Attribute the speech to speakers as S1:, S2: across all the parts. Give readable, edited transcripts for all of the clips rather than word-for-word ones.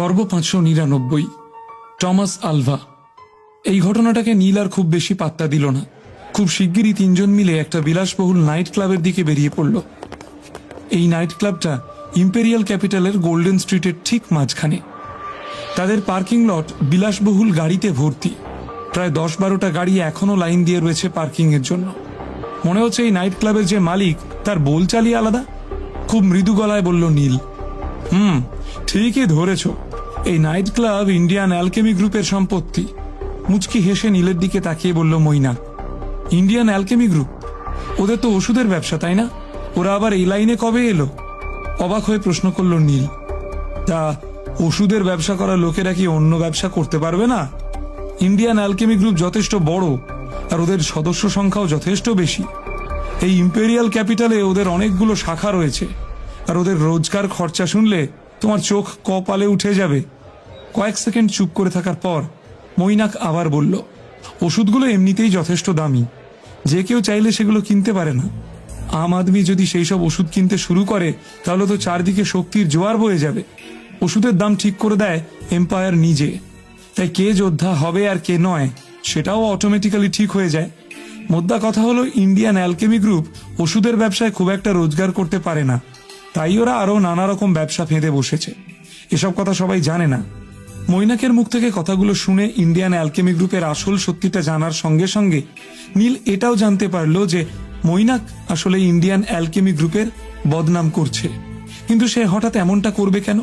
S1: পর্ব 599। Thomas Alva. এই ঘটনাটাকে নীল আর খুব বেশি পাত্তা দিল না। খুব শিগগিরই তিনজন মিলে একটা বিলাসবহুল নাইট ক্লাবের দিকে বেরিয়ে পড়ল। এই নাইট ক্লাবটা ইম্পেরিয়াল ক্যাপিটালের গোল্ডেন স্ট্রিটের ঠিক মাঝখানে। তাদের পার্কিং লট বিলাসবহুল গাড়িতে ভর্তি। প্রায় 10-12টা গাড়ি এখনো লাইন দিয়ে রয়েছে পার্কিং এর জন্য। মনে হচ্ছে এই নাইট ক্লাবের যে মালিক তার বোলচালই আলাদা। খুব মৃদু গলায় বলল নীল, ঠিকই ধরেছ, এই নাইট ক্লাব ইন্ডিয়ান অ্যালকেমি গ্রুপের সম্পত্তি। মুচকি হেসে নীলের দিকে তাকিয়ে বলল মৈনাক, ইন্ডিয়ান অ্যালকেমি গ্রুপ? ওদের তো ওষুধের ব্যবসা, তাই না? ওরা আবার এই লাইনে কবে এলো? অবাক হয়ে প্রশ্ন করল নীল। তা ওষুধের ব্যবসা করা লোকেরা কি অন্য ব্যবসা করতে পারবে না? ইন্ডিয়ান অ্যালকেমি গ্রুপ যথেষ্ট বড়, আর ওদের সদস্য সংখ্যাও যথেষ্ট বেশি। এই ইম্পেরিয়াল ক্যাপিটালে ওদের অনেকগুলো শাখা রয়েছে, আর ওদের রোজগার খরচা শুনলে তোমার চোখ কপালে উঠে যাবে। কয়েক সেকেন্ড চুপ করে থাকার পর মৈনাক আবার বলল, ওষুধগুলো এমনিতেই যথেষ্ট দামি, যে কেউ চাইলে সেগুলো কিনতে পারে না। আম আদমি যদি সেই সব ওষুধ কিনতে শুরু করে তাহলে তো চারদিকে শক্তির জোয়ার বয়ে যাবে। ওষুধের দাম ঠিক করে দেয় এম্পায়ার নিজে, তাই কে যোদ্ধা হবে আর কে নয় সেটাও অটোমেটিক্যালি ঠিক হয়ে যায়। মোদ্দা কথা হলো, ইন্ডিয়ান অ্যালকেমি গ্রুপ ওষুধের ব্যবসায় খুব একটা রোজগার করতে পারে না, তাই ওরা আরো নানা রকম ব্যবসা ফেঁদে বসেছে। এসব কথা সবাই জানে না। মৈনাকের মুখ থেকে কথাগুলো শুনে ইন্ডিয়ান অ্যালকেমি গ্রুপের আসল সত্যিটা জানার সঙ্গে সঙ্গে নীল এটাও জানতে পারল যে মৈনাক আসলে ইন্ডিয়ান অ্যালকেমি গ্রুপের বদনাম করছে। কিন্তু সে হঠাৎ এমনটা করবে কেন?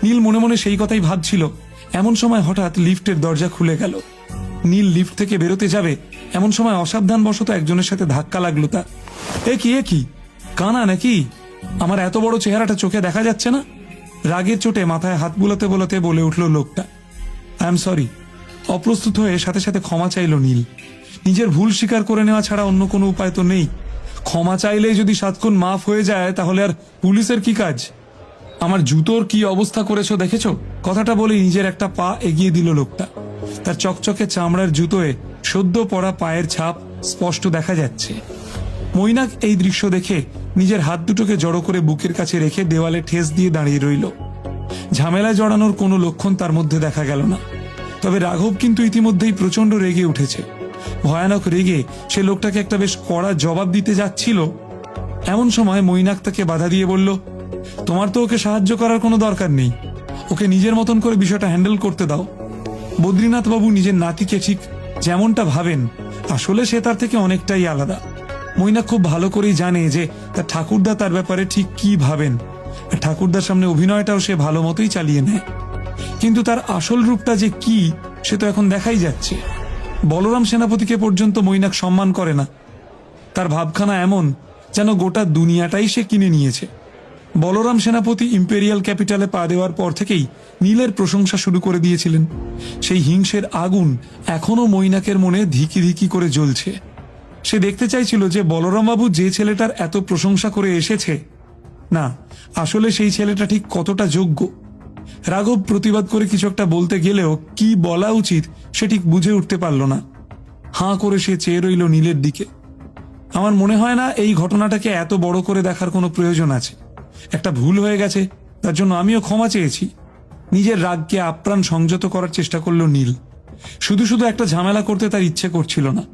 S1: নীল মনে মনে সেই কথাই ভাবছিল। এমন সময় হঠাৎ লিফটের দরজা খুলে গেল। নীল লিফট থেকে বেরোতে যাবে, এমন সময় অসাবধানবশত একজনের সাথে ধাক্কা লাগলো তার। এ কি কানা নাকি? আমার এত বড় চেহারাটা চোখে দেখা যাচ্ছে না? রাগের চোটে মাথায় হাত বুলাতে বুলাতে বলে উঠল লোকটা। I am sorry. অপ্রস্তুত হয়ে সাথে সাথে ক্ষমা চাইল নীল। নিজের ভুল স্বীকার করে নেওয়া ছাড়া অন্য কোনো উপায় তো নেই। ক্ষমা চাইলেই যদি 7 খুন মাফ হয়ে যায় তাহলে আর পুলিশের কি কাজ? আমার জুতোর কি অবস্থা করেছো দেখেছো? কথাটা বলে নিজের একটা পা এগিয়ে দিল লোকটা। তার চকচকে চামড়ার জুতোয় সদ্য পড়া পায়ের ছাপ স্পষ্ট দেখা যাচ্ছে। মৈনাক এই দৃশ্য দেখে নিজের হাত দুটোকে জড়ো করে বুকের কাছে রেখে দেওয়ালে ঠেস দিয়ে দাঁড়িয়ে রইল। ঝামেলায় জড়ানোর কোনো লক্ষণ তার মধ্যে দেখা গেল না। তবে রাঘব কিন্তু ইতিমধ্যেই প্রচন্ড রেগে উঠেছে। ভয়ানক রেগে সে লোকটাকে একটা বেশ কড়া জবাব দিতে যাচ্ছিল। এমন সময় মৈনাক তাকে বাধা দিয়ে বলল, তোমার তো ওকে সাহায্য করার কোনো দরকার নেই। ওকে নিজের মতন করে বিষয়টা হ্যান্ডেল করতে দাও। বদ্রীনাথ বাবু নিজের নাতিকে ঠিক যেমনটা ভাবেন, আসলে সে তার থেকে অনেকটাই আলাদা। মৈনাক খুব ভালো করেই জানে যে তার ঠাকুরদা তার ব্যাপারে ঠিক কি ভাবেন। ঠাকুরদার সামনে অভিনয়টাও সে ভালো মতোই চালিয়ে নেয়। কিন্তু তার আসল রূপটা যে কি সে তো এখন দেখাই যাচ্ছে। বলরাম সেনাপতিকে পর্যন্ত মৈনাক সম্মান করে না। তার ভাবখানা এমন যেন গোটা দুনিয়াটাই সে কিনে নিয়েছে। বলরাম সেনাপতি ইম্পেরিয়াল ক্যাপিটালে পা দেওয়ার পর থেকেই নীলের প্রশংসা শুরু করে দিয়েছিলেন। সেই হিংসের আগুন এখনো মৈনাকের মনে ধিকি ধিকি করে জ্বলছে। সে দেখতে চাইছিল যে বলরামবাবু যে ছেলেটার এত প্রশংসা করে এসেছে, না আসলে সেই ছেলেটা ঠিক কতটা যোগ্য। রাঘব প্রতিবাদ করে কিছু একটা বলতে গেলেও কি বলা উচিত সে ঠিক বুঝে উঠতে পারল না। হাঁ করে সে চেয়ে রইল নীলের দিকে। আমার মনে হয় না এই ঘটনাটাকে এত বড় করে দেখার কোনো প্রয়োজন আছে। একটা ভুল হয়ে গেছে, তার জন্য আমিও ক্ষমা চেয়েছি। নিজের রাগকে আপ্রাণ সংযত করার চেষ্টা করল নীল। শুধু শুধু একটা ঝামেলা করতে তার ইচ্ছে করছিল না।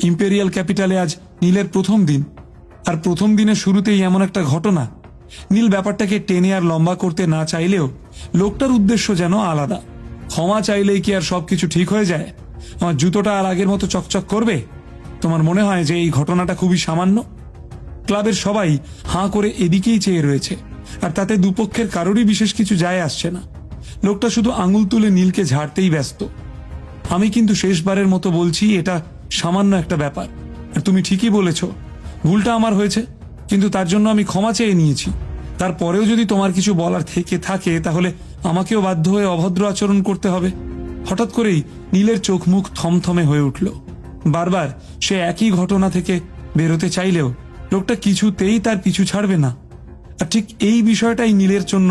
S1: ইম্পেরিয়াল ক্যাপিটালে আজ নীলের প্রথম দিন, আর প্রথম দিনের শুরুতেই এমন একটা ঘটনা। নীল ব্যাপারটাকে টেনে আর লম্বা করতে না চাইলেও লোকটার উদ্দেশ্য যেন আলাদা। ক্ষমা চাইলেই কি আর সবকিছু ঠিক হয়ে যায়? আমার জুতোটা আর আগের মতো চকচক করবে? তোমার মনে হয় যে এই ঘটনাটা খুবই সামান্য? ক্লাবের সবাই হাঁ করে এদিকেই চেয়ে রয়েছে, আর তাতে দুপক্ষের কারোরই বিশেষ কিছু যায় আসছে না। লোকটা শুধু আঙুল তুলে নীলকে ঝাড়তেই ব্যস্ত। আমি কিন্তু শেষবারের মতো বলছি, এটা সামান্য একটা ব্যাপার। আর তুমি ঠিকই বলেছ, ভুলটা আমার হয়েছে, কিন্তু তার জন্য আমি ক্ষমা চেয়ে নিয়েছি। তারপরেও যদি তোমার কিছু বলার থেকে থাকে তাহলে আমাকেও বাধ্য হয়ে অভদ্র আচরণ করতে হবে। হঠাৎ করেই নীলের চোখ মুখ থমথমে হয়ে উঠল। বারবার সে একই ঘটনা থেকে বেরোতে চাইলেও লোকটা কিছুতেই তার পিছু ছাড়বে না। আর ঠিক এই বিষয়টাই নীলের জন্য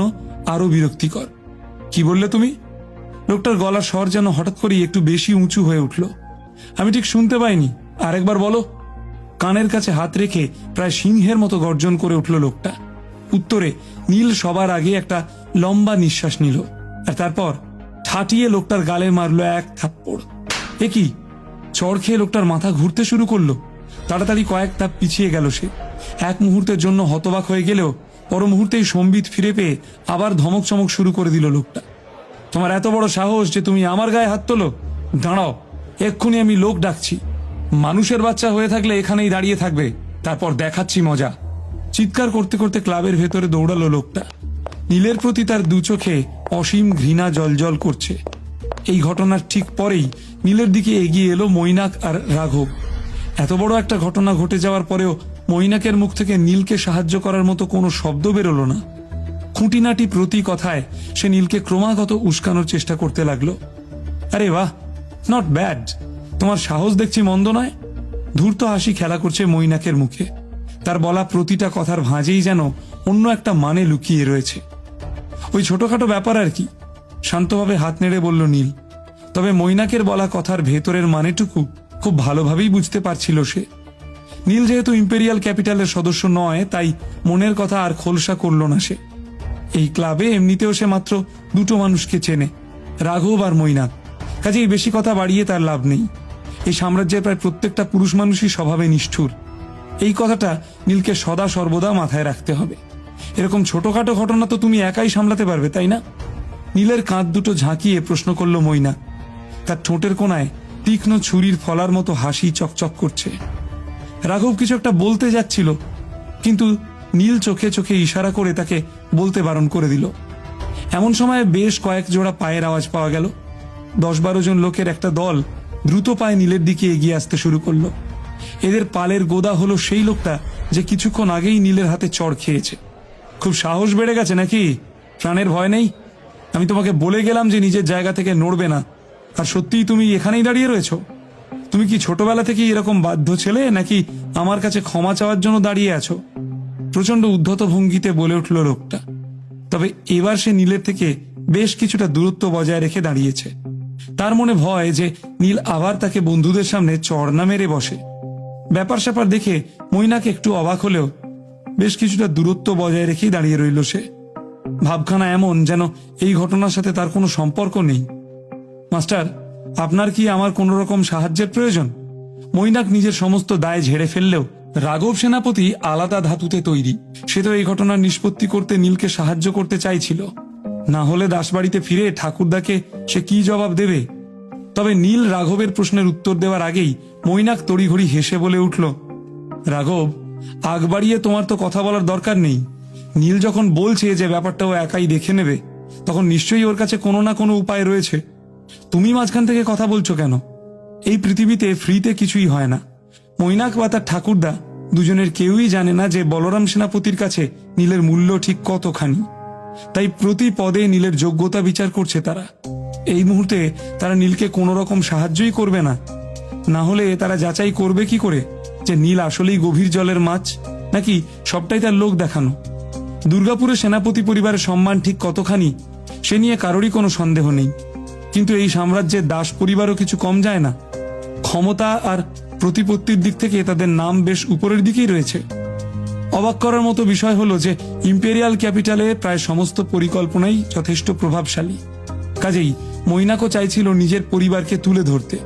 S1: আরো বিরক্তিকর। কি বললে তুমি? লোকটার গলার স্বর যেন হঠাৎ করেই একটু বেশি উঁচু হয়ে উঠল। আমি ঠিক শুনতে পাইনি, আরেকবার বলো। কানের কাছে হাত রেখে প্রায় সিংহের মতো গর্জন করে উঠল লোকটা। উত্তরে নীল সবার আগে একটা লম্বা নিঃশ্বাস নিল। আর তারপর ঠাটিয়ে লোকটার গালে মারলো এক থাপ্পড়। এ কি, চড় খেয়ে লোকটার মাথা ঘুরতে শুরু করলো। তাড়াতাড়ি কয়েক ধাপ পিছিয়ে গেল সে। এক মুহূর্তের জন্য হতবাক হয়ে গেলেও পর মুহূর্তেই সম্বিত ফিরে পেয়ে আবার ধমক চমক শুরু করে দিল লোকটা। তোমার এত বড় সাহস যে তুমি আমার গায়ে হাত তোলো? দাঁড়াও, এক্ষুনি আমি লোক ডাকছি। মানুষের বাচ্চা হয়ে থাকলে এখানেই দাঁড়িয়ে থাকবে, তারপর দেখাচ্ছি মজা। চিৎকার করতে করতে ক্লাবের ভেতরে দৌড়ালো লোকটা। নীলের প্রতি তার দু চোখে অসীম ঘৃণা জলজল করছে। এই ঘটনার ঠিক পরেই নীলের দিকে এগিয়ে এলো মৈনাক আর রাঘব। এত বড় একটা ঘটনা ঘটে যাওয়ার পরেও মৈনাকের মুখ থেকে নীলকে সাহায্য করার মতো কোনো শব্দ বেরোলো না। খুঁটিনাটি প্রতি কথায় সে নীলকে ক্রমাগত উস্কানোর চেষ্টা করতে লাগলো। আরে বাহ, নট ব্যাড, তোমার সাহস দেখছি মন্দ নয়। ধূর্ত হাসি খেলা করছে মৈনাকের মুখে। তার বলা প্রতিটা কথার ভাঁজেই যেন অন্য একটা মানে লুকিয়ে রয়েছে। ওই ছোটখাটো ব্যাপার আর কি, শান্তভাবে হাত নেড়ে বলল নীল। তবে মৈনাকের বলা কথার ভেতরের মানেটুকু খুব ভালোভাবেই বুঝতে পারছিল সে। নীল যেহেতু ইম্পেরিয়াল ক্যাপিটালের সদস্য নয়, তাই মনের কথা আর খোলসা করল না সে। এই ক্লাবে এমনিতেও সে মাত্র দুটো মানুষকে চেনে, রাঘব আর মৈনাক। কাজেই বেশি কথা বাড়িয়ে তার লাভ নেই। এই সাম্রাজ্যের প্রায় প্রত্যেকটা পুরুষ মানুষই স্বভাবে নিষ্ঠুর। এই কথাটা নীলকে সদা সর্বদা মাথায় রাখতে হবে। এরকম ছোটখাটো ঘটনা তো তুমি একাই সামলাতে পারবে, তাই না? নীলের কাঁধ দুটো ঝাঁকিয়ে প্রশ্ন করল মৈনাক। তার ঠোঁটের কোণায় তীক্ষ্ণ ছুরির ফলার মতো হাসি চকচক করছে। রাঘব কিছু একটা বলতে যাচ্ছিল, কিন্তু নীল চোখে চোখে ইশারা করে তাকে বলতে বারণ করে দিল। এমন সময় বেশ কয়েক জোড়া পায়ের আওয়াজ পাওয়া গেল। 10-12 জন লোকের একটা দল দ্রুত পায়ে নীলের দিকে এগিয়ে আসতে শুরু করলো। এদের পালের গোদা হলো সেই লোকটা যে কিছুক্ষণ আগেই নীলের হাতে চড় খেয়েছে। খুব সাহস বেড়ে গেছে নাকি? প্রাণের ভয় নেই? আমি তোমাকে বলে গেলাম যে নিজের জায়গা থেকে নড়বে না, আর সত্যিই তুমি এখানেই দাঁড়িয়ে রয়েছো? তুমি কি ছোটবেলা থেকেই এরকম বাধ্য ছেলে, নাকি আমার কাছে ক্ষমা চাওয়ার জন্য দাঁড়িয়ে আছো? প্রচন্ড উদ্ধত ভঙ্গিতে বলে উঠল লোকটা। তবে এবার সে নীলের থেকে বেশ কিছুটা দূরত্ব বজায় রেখে দাঁড়িয়েছে। তার মনে ভয় যে নীল আবার তাকে বন্ধুদের সামনে চড় না মেরে বসে। ব্যাপার স্যাপার দেখে মৈনাক একটু অবাক হলেও বেশ কিছুটা দূরত্ব বজায় রেখেই দাঁড়িয়ে রইল সে। ভাবখানা এমন যেন এই ঘটনার সাথে তার কোনো সম্পর্ক নেই। মাস্টার, আপনার কি আমার কোনো রকম সাহায্যের প্রয়োজন? মৈনাক নিজের সমস্ত দায় ঝেড়ে ফেললেও রাঘব সেনাপতি আলাদা ধাতুতে তৈরি। সে তো এই ঘটনার নিষ্পত্তি করতে নীলকে সাহায্য করতে চাইছিল। না হলে দাসবাড়িতে ফিরে ঠাকুরদাকে সে কি জবাব দেবে? তবে নীল রাঘবের প্রশ্নের উত্তর দেওয়ার আগেই মৈনাক তড়িঘড়ি হেসে বলে উঠল, রাঘব, আগ বাড়িয়ে তোমার তো কথা বলার দরকার নেই। নীল যখন বলছে যে ব্যাপারটা ও একাই দেখে নেবে, তখন নিশ্চয়ই ওর কাছে কোনো না কোনো উপায় রয়েছে। তুমি মাঝখান থেকে কথা বলছো কেন? এই পৃথিবীতে ফ্রিতে কিছুই হয় না। মৈনাক বা তার ঠাকুরদা দুজনের কেউই জানে না যে বলরাম সেনাপতির কাছে নীলের মূল্য ঠিক কতখানি। তাই প্রতি পদে নীলের যোগ্যতা বিচার করছে তারা। এই মুহূর্তে তারা নীলকে কোনো রকম সাহায্যই করবে না। না হলে তারা যাচাই করবে কি করে যে নীল আসলেই গভীর জলের মাছ, নাকি সবটাই তার লোক দেখানো? দুর্গাপুরে সেনাপতি পরিবারের সম্মান ঠিক কতখানি সে নিয়ে কারোরই কোনো সন্দেহ নেই। কিন্তু এই সাম্রাজ্যের দাস পরিবারও কিছু কম যায় না। ক্ষমতা আর প্রতিপত্তির দিক থেকে তাদের নাম বেশ উপরের দিকেই রয়েছে। অবাক করার মতো বিষয় হলো যে ইম্পেরিয়াল ক্যাপিটালে প্রায় সমস্ত পরিকল্পনাই যথেষ্ট প্রভাবশালী। কাজেই মৈনাকও চাইছিল নিজের পরিবারকে তুলে ধরতে,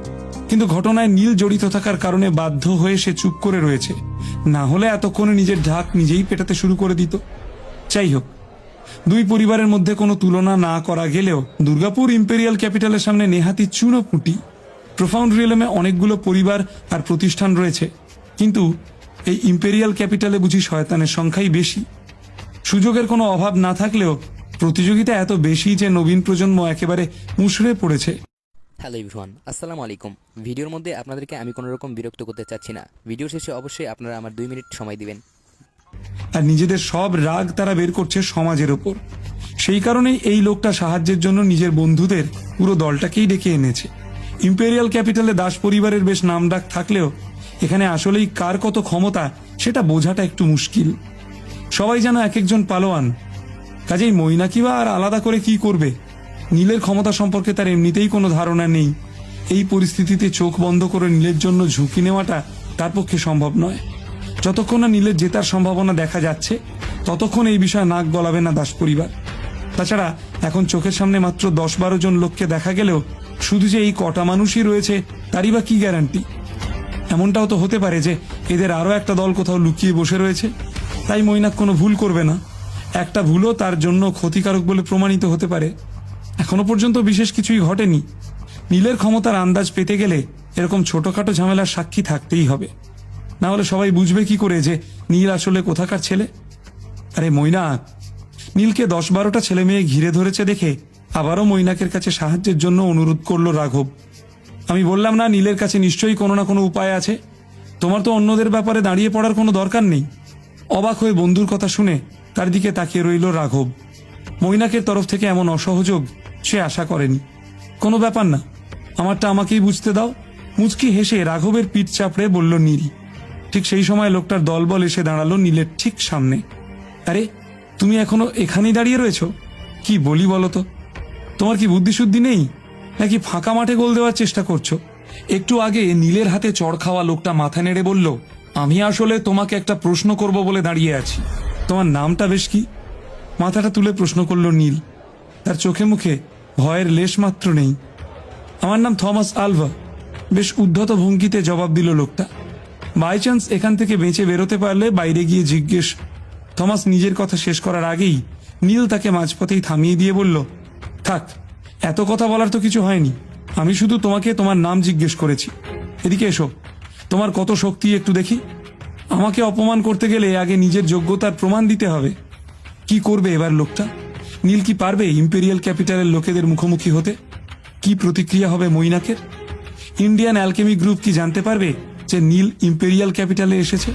S1: কিন্তু ঘটনায় নীল জড়িত থাকার কারণে বাধ্য হয়ে সে চুপ করে রয়েছে। না হলে এতক্ষণে নিজের ঢাক নিজেই পেটাতে শুরু করে দিত। যাই হোক, দুই পরিবারের মধ্যে কোনো তুলনা না করা গেলেও দুর্গাপুর ইম্পেরিয়াল ক্যাপিটালের সামনে নেহাতি চুনোপুটি। প্রোফাউন্ড রিয়েলমে অনেকগুলো পরিবার আর প্রতিষ্ঠান রয়েছে, কিন্তু এই ইম্পেরিয়াল ক্যাপিটালে বুঝি শয়তানের সংখ্যাই বেশি। সুযোগের কোনো অভাব না থাকলেও প্রতিযোগিতা এত বেশি যে নবীন প্রজন্ম একেবারে মুষড়ে পড়েছে।
S2: হ্যালো এভরিওয়ান, আসসালামু আলাইকুম। ভিডিওর মধ্যে আপনাদেরকে আমি কোনো রকম বিরক্ত করতে চাচ্ছি না। ভিডিও শেষে অবশ্যই আপনারা আমার 2 মিনিট সময় দিবেন।
S1: আর নিজেদের সব রাগ তারা বের করছে সমাজের ওপর। সেই কারণেই এই লোকটা সাহায্যের জন্য নিজের বন্ধুদের পুরো দলটাকেই ডেকে এনেছে। ইম্পেরিয়াল ক্যাপিটালে দাস পরিবারের বেশ নামডাক থাকলেও এখানে আসলেই কার কত ক্ষমতা সেটা বোঝাটা একটু মুশকিল। সবাই যেন এক একজন পালোয়ান। কাজেই মৈনাকি বা আর আলাদা করে কি করবে? নীলের ক্ষমতা সম্পর্কে তার এমনিতেই কোনো ধারণা নেই। এই পরিস্থিতিতে চোখ বন্ধ করে নীলের জন্য ঝুঁকি নেওয়াটা তার পক্ষে সম্ভব নয়। যতক্ষণ না নীলের জেতার সম্ভাবনা দেখা যাচ্ছে, ততক্ষণ এই বিষয়ে নাক গলাবে না দাস পরিবার। তাছাড়া এখন চোখের সামনে মাত্র 10-12 জন লোককে দেখা গেলেও শুধু যে এই কটা মানুষই রয়েছে তারই বা কি গ্যারান্টি? এমনটাও তো হতে পারে যে এদের আরও একটা দল কোথাও লুকিয়ে বসে রয়েছে। তাই মৈনাক কোনো ভুল করবে না। একটা ভুলও তার জন্য ক্ষতিকারক বলে প্রমাণিত হতে পারে। এখনো পর্যন্ত বিশেষ কিছুই ঘটেনি। নীলের ক্ষমতার আন্দাজ পেতে গেলে এরকম ছোটখাটো ঝামেলার সাক্ষী থাকতেই হবে, না হলে সবাই বুঝবে কি করে যে নীল আসলে কোথাকার ছেলে। আরে মৈনাক, নীলকে 10-12টা ছেলে মেয়ে ঘিরে ধরেছে দেখে আবারও মৈনাকের কাছে সাহায্যের জন্য অনুরোধ করলো রাঘব। আমি বললাম না, নীলের কাছে নিশ্চয়ই কোনো না কোনো উপায় আছে। তোমার তো অন্যদের ব্যাপারে দাঁড়িয়ে পড়ার কোনো দরকার নেই। অবাক হয়ে বন্ধুর কথা শুনে তার দিকে তাকিয়ে রইল রাঘব। মৈনাকের তরফ থেকে এমন অসহযোগ সে আশা করেনি। কোনো ব্যাপার না, আমারটা আমাকেই বুঝতে দাও। মুচকি হেসে রাঘবের পিঠ চাপড়ে বলল নীল। ঠিক সেই সময় লোকটার দলবল এসে দাঁড়ালো নীলের ঠিক সামনে। আরে, তুমি এখনো এখানেই দাঁড়িয়ে রয়েছো? কি বলি বলো তো, তোমার কি বুদ্ধিশুদ্ধি নেই, নাকি ফাঁকা মাঠে গোল দেওয়ার চেষ্টা করছো? একটু আগে নীলের হাতে চড় খাওয়া লোকটা মাথা নেড়ে বলল, আমি আসলে তোমাকে একটা প্রশ্ন করব বলে দাঁড়িয়ে আছি। তোমার নামটা বেশ কি? মাথাটা তুলে প্রশ্ন করল নীল। তার চোখে মুখে ভয়ের লেশ মাত্র নেই। আমার নাম থমাস আলভা। বেশ উদ্ধত ভঙ্গিতে জবাব দিল লোকটা। বাই চান্স এখান থেকে বেঁচে বেরোতে পারলে বাইরে গিয়ে জিজ্ঞেস। থমাস নিজের কথা শেষ করার আগেই নীল তাকে মাঝপথেই থামিয়ে দিয়ে বলল, থাক, এত কথা বলার তো কিছু হয়নি। আমি শুধু তোমাকে তোমার নাম জিজ্ঞেস করেছি। এদিকে এসো, তোমার কত শক্তি একটু দেখি। আমাকে অপমান করতে গেলে আগে নিজের যোগ্যতার প্রমাণ দিতে হবে। কি করবে এবার লোকটা? নীল কি পারবে ইম্পেরিয়াল ক্যাপিটালের লোকেদের মুখোমুখি হতে? কি প্রতিক্রিয়া হবে মৈনাকের? ইন্ডিয়ান অ্যালকেমি গ্রুপ কি জানতে পারবে যে নীল ইম্পেরিয়াল ক্যাপিটালে এসেছে?